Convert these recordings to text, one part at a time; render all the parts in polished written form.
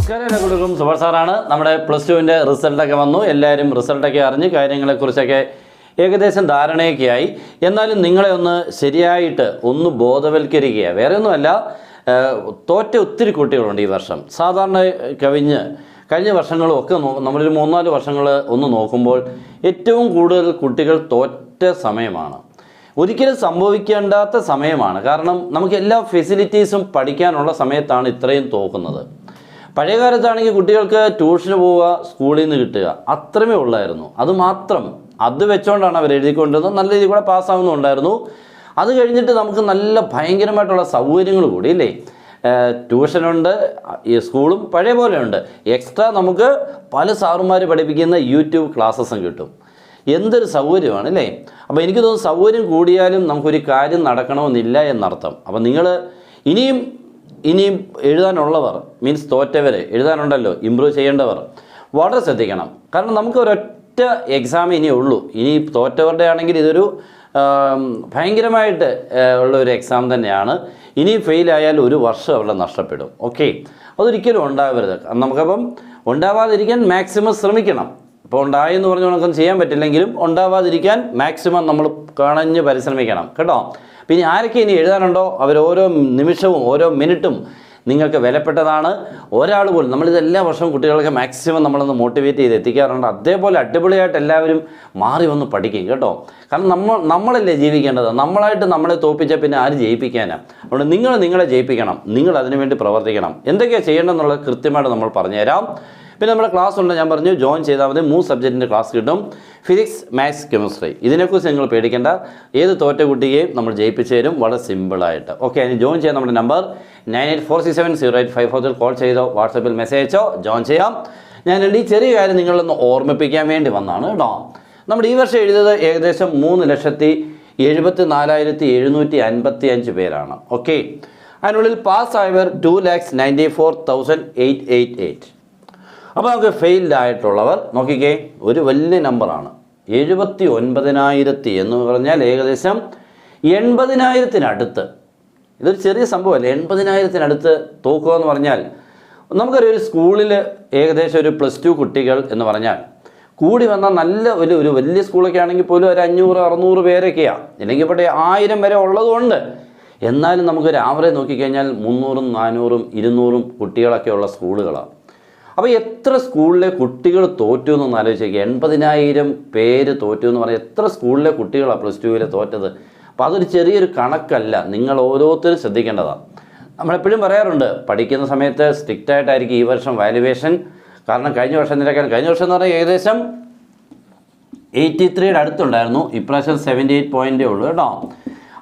നമസ്കാരം, എന്നെ കൊടുക്കും സുബർ സാറാണ്. നമ്മുടെ +2-ൻ്റെ റിസൾട്ടൊക്കെ വന്നു. എല്ലാവരും റിസൾട്ടൊക്കെ അറിഞ്ഞ് കാര്യങ്ങളെക്കുറിച്ചൊക്കെ ഏകദേശം ധാരണയൊക്കെയായി. എന്നാലും നിങ്ങളെ ഒന്ന് ശരിയായിട്ട് ഒന്ന് ബോധവൽക്കരിക്കുക. വേറെ ഒന്നുമല്ല, തോറ്റ ഒത്തിരി കുട്ടികളുണ്ട് ഈ വർഷം. സാധാരണ കഴിഞ്ഞ വർഷങ്ങളൊക്കെ നമ്മളൊരു 3-4 വർഷങ്ങൾ ഒന്ന് നോക്കുമ്പോൾ ഏറ്റവും കൂടുതൽ കുട്ടികൾ തോറ്റ സമയമാണ്. ഒരിക്കലും സംഭവിക്കേണ്ടാത്ത സമയമാണ്. കാരണം നമുക്ക് എല്ലാ ഫെസിലിറ്റീസും പഠിക്കാനുള്ള സമയത്താണ് ഇത്രയും തോക്കുന്നത്. പഴയ കാലത്താണെങ്കിൽ കുട്ടികൾക്ക് ട്യൂഷന് പോവുക, സ്കൂളിൽ നിന്ന് കിട്ടുക, അത്രമേ ഉള്ളായിരുന്നു. അത് വെച്ചുകൊണ്ടാണ് അവർ എഴുതിക്കൊണ്ടിരുന്നത്. നല്ല രീതിയിൽ കൂടെ പാസ്സാവുന്നുണ്ടായിരുന്നു. അത് കഴിഞ്ഞിട്ട് നമുക്ക് നല്ല ഭയങ്കരമായിട്ടുള്ള സൗകര്യങ്ങൾ കൂടി ഇല്ലേ. ട്യൂഷനുണ്ട്, ഈ സ്കൂളും പഴയ പോലെ ഉണ്ട്. എക്സ്ട്രാ നമുക്ക് പല സാറുമാർ പഠിപ്പിക്കുന്ന യൂട്യൂബ് ക്ലാസ്സസും കിട്ടും. എന്തൊരു സൗകര്യമാണ് അല്ലേ. അപ്പോൾ എനിക്ക് തോന്നുന്നു സൗകര്യം കൂടിയാലും നമുക്കൊരു കാര്യം നടക്കണമെന്നില്ല എന്നർത്ഥം. അപ്പോൾ നിങ്ങൾ ഇനിയും എഴുതാനുള്ളവർ, മീൻസ് തോറ്റവർ, എഴുതാനുണ്ടല്ലോ, ഇമ്പ്രൂവ് ചെയ്യേണ്ടവർ വളരെ ശ്രദ്ധിക്കണം. കാരണം നമുക്ക് ഒരൊറ്റ എക്സാം ഇനി ഉള്ളൂ. ഇനി തോറ്റവരുടെ ആണെങ്കിൽ ഇതൊരു ഭയങ്കരമായിട്ട് ഉള്ളൊരു എക്സാം തന്നെയാണ്. ഇനി ഫെയിലായാൽ ഒരു വർഷം അവിടെ നഷ്ടപ്പെടും. ഓക്കെ, അതൊരിക്കലും ഉണ്ടാവരുത്. നമുക്കപ്പം ഉണ്ടാവാതിരിക്കാൻ മാക്സിമം ശ്രമിക്കണം. ഇപ്പോൾ ഉണ്ടായെന്ന് പറഞ്ഞ് നമുക്കൊന്നും ചെയ്യാൻ പറ്റില്ലെങ്കിലും ഉണ്ടാവാതിരിക്കാൻ മാക്സിമം നമ്മൾ കണഞ്ഞ് പരിശ്രമിക്കണം കേട്ടോ. പിന്നെ ആരൊക്കെ ഇനി എഴുതാനുണ്ടോ അവർ ഓരോ നിമിഷവും ഓരോ മിനിറ്റും നിങ്ങൾക്ക് വിലപ്പെട്ടതാണ്. ഒരാൾ പോലും, നമ്മളിതെല്ലാ വർഷവും കുട്ടികളൊക്കെ മാക്സിമം നമ്മളൊന്ന് മോട്ടിവേറ്റ് ചെയ്ത് എത്തിക്കാറുണ്ട്. അതേപോലെ അടിപൊളിയായിട്ട് എല്ലാവരും മാറി വന്ന് പഠിക്കും കേട്ടോ. കാരണം നമ്മളല്ലേ ജീവിക്കേണ്ടത്. നമ്മളായിട്ട് നമ്മളെ തോൽപ്പിച്ചാൽ പിന്നെ ആര് ജയിപ്പിക്കാനാണ്? അതുകൊണ്ട് നിങ്ങളെ ജയിപ്പിക്കണം. നിങ്ങൾ അതിനുവേണ്ടി പ്രവർത്തിക്കണം. എന്തൊക്കെയാണ് ചെയ്യേണ്ടതെന്നുള്ളത് കൃത്യമായിട്ട് നമ്മൾ പറഞ്ഞുതരാം. പിന്നെ നമ്മുടെ ക്ലാസ് ഉണ്ട്, ഞാൻ പറഞ്ഞു ജോയിൻ ചെയ്താൽ മതി. 3 സബ്ജക്റ്റിൻ്റെ ക്ലാസ് കിട്ടും: ഫിസിക്സ്, മാത്സ്, കെമിസ്ട്രി. ഇതിനെക്കുറിച്ച് നിങ്ങൾ പേടിക്കേണ്ട. ഏത് തോറ്റ കുട്ടിയെയും നമ്മൾ ജയിപ്പിച്ചു തരും വളരെ സിമ്പിളായിട്ട്. ഓക്കെ, അതിന് ജോയിൻ ചെയ്യാൻ നമ്മുടെ നമ്പർ 9846708540 കോൾ ചെയ്തോ വാട്സപ്പിൽ മെസ്സേജ് അയച്ചോ ജോയിൻ ചെയ്യാം. ഞാൻ ഈ ചെറിയ കാര്യം നിങ്ങളൊന്ന് ഓർമ്മിപ്പിക്കാൻ വേണ്ടി വന്നതാണ് കേട്ടോ. നമ്മുടെ ഈ വർഷം എഴുതിയത് ഏകദേശം 3,74,755 പേരാണ്. ഓക്കെ, അതിനുള്ളിൽ പാസ്സായവർ 2,94,888. അപ്പോൾ നമുക്ക് ഫെയിൽഡ് ആയിട്ടുള്ളവർ നോക്കിക്കേ, ഒരു വലിയ നമ്പറാണ്. 79,000 എന്ന് പറഞ്ഞാൽ ഏകദേശം 80,000-അടുത്ത്. ഇതൊരു ചെറിയ സംഭവമല്ല. 80,000-അടുത്ത് തോക്കുക എന്ന് പറഞ്ഞാൽ നമുക്കൊരു സ്കൂളിൽ ഏകദേശം ഒരു +2 കുട്ടികൾ എന്ന് പറഞ്ഞാൽ കൂടി വന്നാൽ നല്ല ഒരു വലിയ സ്കൂളൊക്കെ ആണെങ്കിൽ പോലും ഒരു 500-600 പേരൊക്കെയാണ്. ഇല്ലെങ്കിൽ ഇവിടെ 1000 വരെ ഉള്ളതുകൊണ്ട്. എന്നാലും നമുക്കൊരു ആവറേജ് നോക്കിക്കഴിഞ്ഞാൽ 300-ഉം 400-ഉം 200-ഉം കുട്ടികളൊക്കെ ഉള്ള സ്കൂളുകളാണ്. അപ്പോൾ എത്ര സ്കൂളിലെ കുട്ടികൾ തോറ്റു എന്നൊന്ന് ആലോചിക്കുക. 80,000 പേര് തോറ്റു എന്ന് പറഞ്ഞാൽ എത്ര സ്കൂളിലെ കുട്ടികളാണ് +2-ൽ തോറ്റത്. അപ്പോൾ അതൊരു ചെറിയൊരു കണക്കല്ല. നിങ്ങൾ ഓരോരുത്തരും ശ്രദ്ധിക്കേണ്ടതാണ്. നമ്മളെപ്പോഴും പറയാറുണ്ട്, പഠിക്കുന്ന സമയത്ത് സ്ട്രിക്റ്റ് ആയിട്ടായിരിക്കും ഈ വർഷം വാല്യുവേഷൻ. കാരണം കഴിഞ്ഞ വർഷം എന്ന് പറഞ്ഞാൽ ഏകദേശം 83 അടുത്തുണ്ടായിരുന്നു. ഇപ്രാവശ്യം 78 പോയിൻ്റേ ഉള്ളൂ കേട്ടോ.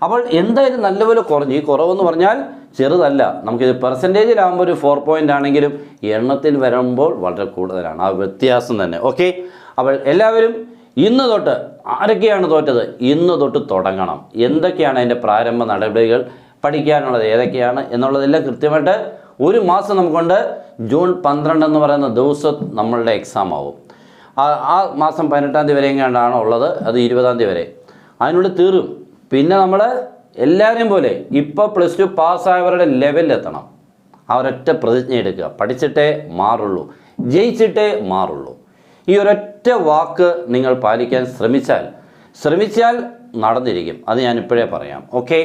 അപ്പോൾ എന്തായാലും നല്ലപോലെ കുറഞ്ഞു. ഈ കുറവെന്ന് പറഞ്ഞാൽ ചെറുതല്ല. നമുക്കിത് പെർസെൻറ്റേജിലാകുമ്പോൾ ഒരു 4 പോയിൻ്റ് ആണെങ്കിലും എണ്ണത്തിൽ വരുമ്പോൾ വളരെ കൂടുതലാണ് ആ വ്യത്യാസം തന്നെ. ഓക്കെ, അപ്പോൾ എല്ലാവരും ഇന്ന് തൊട്ട്, ആരൊക്കെയാണ് തോറ്റത്, ഇന്ന് തൊട്ട് തുടങ്ങണം. എന്തൊക്കെയാണ് അതിൻ്റെ പ്രാരംഭ നടപടികൾ, പഠിക്കാനുള്ളത് ഏതൊക്കെയാണ് എന്നുള്ളതെല്ലാം കൃത്യമായിട്ട്. ഒരു മാസം നമുക്കുണ്ട്. ജൂൺ 12 എന്ന് പറയുന്ന ദിവസം നമ്മളുടെ എക്സാം ആവും. ആ മാസം 18-ാം തീയതി വരെ എങ്ങാണ്ടാണ് ഉള്ളത്. അത് 20-ാം തീയതി വരെ അതിനുള്ളിൽ തീരും. പിന്നെ നമ്മൾ എല്ലാവരെയും പോലെ ഇപ്പോൾ +2 പാസ്സായവരുടെ ലെവലിലെത്തണം. അവരൊറ്റ പ്രതിജ്ഞ എടുക്കുക. പഠിച്ചിട്ടേ മാറുള്ളൂ, ജയിച്ചിട്ടേ മാറുള്ളൂ. ഈ ഒരൊറ്റ വാക്ക് നിങ്ങൾ പാലിക്കാൻ ശ്രമിച്ചാൽ നടന്നിരിക്കും. അത് ഞാൻ ഇപ്പോഴേ പറയാം. ഓക്കെ,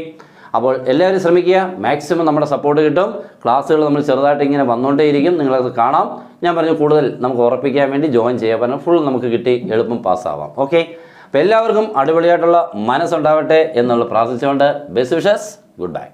അപ്പോൾ എല്ലാവരും ശ്രമിക്കുക. മാക്സിമം നമ്മുടെ സപ്പോർട്ട് കിട്ടും. ക്ലാസ്സുകൾ നമ്മൾ ചെറുതായിട്ട് ഇങ്ങനെ വന്നുകൊണ്ടേയിരിക്കും. നിങ്ങളത് കാണാം. ഞാൻ പറഞ്ഞു കൂടുതൽ നമുക്ക് ഉറപ്പിക്കാൻ വേണ്ടി ജോയിൻ ചെയ്യാൻ പറഞ്ഞാൽ ഫുൾ നമുക്ക് കിട്ടി എളുപ്പം പാസ്സാവാം. ഓക്കെ, അപ്പോൾ എല്ലാവർക്കും അടിപൊളിയായിട്ടുള്ള മനസ്സുണ്ടാവട്ടെ എന്നുള്ള പ്രാർത്ഥിച്ചുകൊണ്ട് ബെസ്റ്റ് വിഷസ്. Good bye.